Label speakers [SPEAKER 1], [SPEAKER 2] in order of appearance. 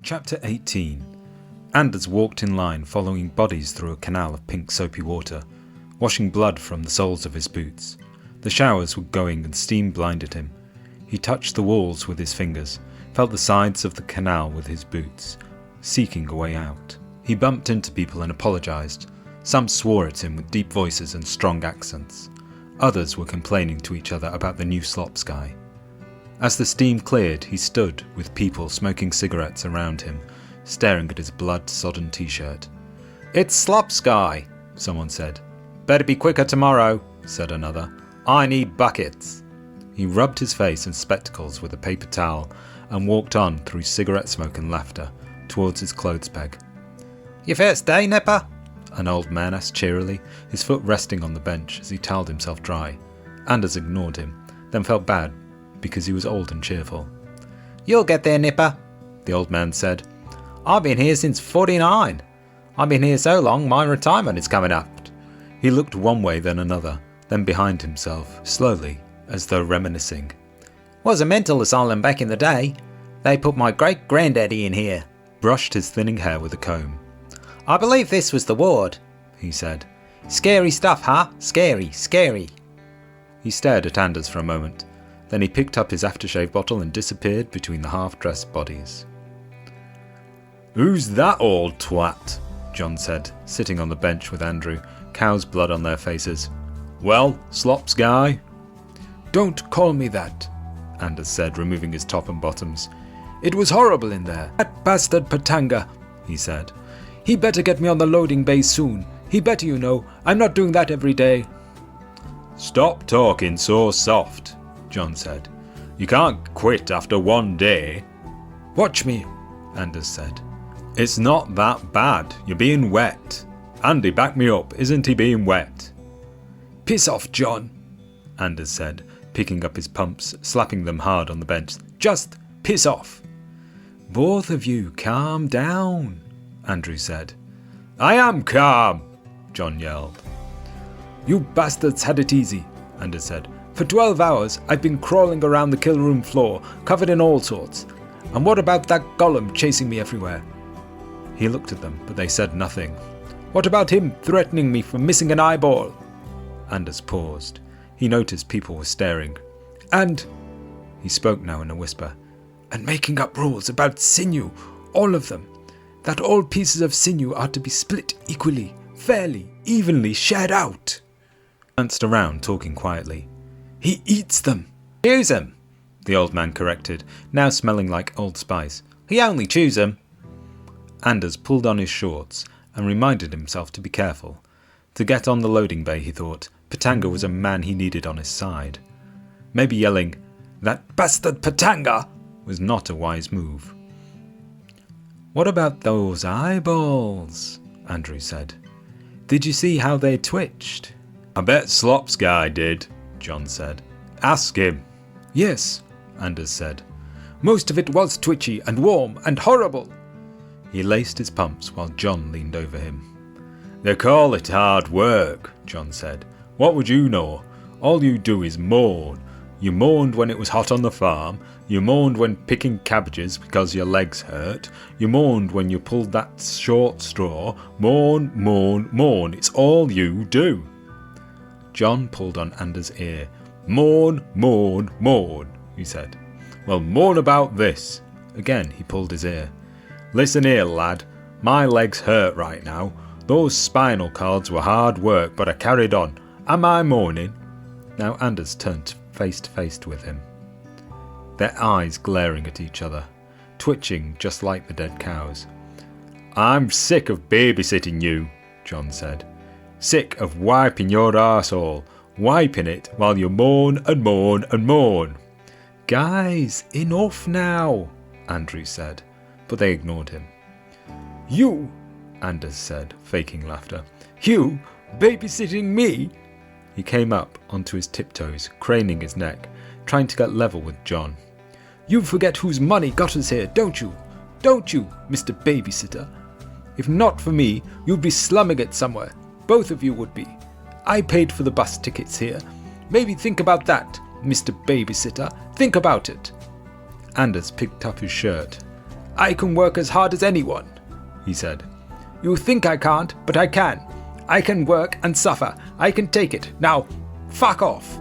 [SPEAKER 1] Chapter 18. Anders walked in line following bodies through a canal of pink soapy water, washing blood from the soles of his boots. The showers were going and steam blinded him. He touched the walls with his fingers, felt the sides of the canal with his boots, seeking a way out. He bumped into people and apologised. Some swore at him with deep voices and strong accents. Others were complaining to each other about the new slop sky. As the steam cleared, he stood with people smoking cigarettes around him, staring at his blood-sodden t-shirt. "It's slop sky," someone said. "Better be quicker tomorrow," said another. "I need buckets." He rubbed his face and spectacles with a paper towel and walked on through cigarette smoke and laughter towards his clothes peg. "Your first day, Nipper?" an old man asked cheerily, his foot resting on the bench as he towelled himself dry. Anders ignored him, then felt bad because he was old and cheerful. "You'll get there, Nipper," the old man said. "I've been here since 49. I've been here so long my retirement is coming up." He looked one way then another, then behind himself, slowly, as though reminiscing. "Was a mental asylum back in the day. They put my great-granddaddy in here." Brushed his thinning hair with a comb. "I believe this was the ward," he said. "Scary stuff, huh? Scary, scary." He stared at Anders for a moment. Then he picked up his aftershave bottle and disappeared between the half-dressed bodies. "Who's that old twat?" John said, sitting on the bench with Andrew, cow's blood on their faces. "Well, slops guy?"
[SPEAKER 2] "Don't call me that," Anders said, removing his top and bottoms. "It was horrible in there. That bastard Patanga," he said. "He better get me on the loading bay soon. He better, you know. I'm not doing that every day."
[SPEAKER 1] "Stop talking so soft," John said. "You can't quit after one day."
[SPEAKER 2] "Watch me,"
[SPEAKER 1] Anders said. "It's not that bad. You're being wet. Andy, back me up. Isn't he being wet?"
[SPEAKER 2] "Piss off, John,"
[SPEAKER 1] Anders said, picking up his pumps, slapping them hard on the bench. "Just piss off." "Both of you, calm down," Andrew said. "I am calm," John yelled.
[SPEAKER 2] "You bastards had it easy," Anders said. "For 12 hours I've been crawling around the kill room floor, covered in all sorts. And what about that golem chasing me everywhere?" He looked at them, but they said nothing. "What about him threatening me for missing an eyeball?" Anders paused. He noticed people were staring. "And," he spoke now in a whisper, "and making up rules about sinew, all of them. That all pieces of sinew are to be split equally, fairly, evenly shared out." He glanced around, talking quietly. "He eats them."
[SPEAKER 1] "Chews them," the old man corrected, now smelling like Old Spice. "He only chews them." Anders pulled on his shorts and reminded himself to be careful. To get on the loading bay, he thought, Patanga was a man he needed on his side. Maybe yelling, "That bastard Patanga!" was not a wise move. "What about those eyeballs?" Andrew said. "Did you see how they twitched?" "I bet Slops guy did," John said. "Ask him."
[SPEAKER 2] "Yes," Anders said. "Most of it was twitchy and warm and horrible."
[SPEAKER 1] He laced his pumps while John leaned over him. "They call it hard work," John said. "What would you know? All you do is moan. You moaned when it was hot on the farm. You moaned when picking cabbages because your legs hurt. You moaned when you pulled that short straw. Moan, moan, moan. It's all you do." John pulled on Anders' ear. "Moan, moan, moan," he said. "Well, moan about this." Again he pulled his ear. "Listen here, lad. My legs hurt right now. Those spinal cords were hard work, but I carried on. Am I moaning?" Now Anders turned face to face with him, their eyes glaring at each other, twitching just like the dead cows. "I'm sick of babysitting you," John said. "Sick of wiping your arsehole, wiping it while you moan and moan and moan." "Guys, enough now," Andrew said, but they ignored him. "You," Anders said, faking laughter. "You babysitting me?" He came up onto his tiptoes, craning his neck, trying to get level with John. "You forget whose money got us here, don't you? Don't you, Mr. Babysitter? If not for me, you'd be slumming it somewhere. Both of you would be. I paid for the bus tickets here. Maybe think about that, Mr. Babysitter. Think about it." Anders picked up his shirt
[SPEAKER 2] I can work as hard as anyone, he said. You think I can't, but I can. I can work and suffer. I can take it. Now, fuck off.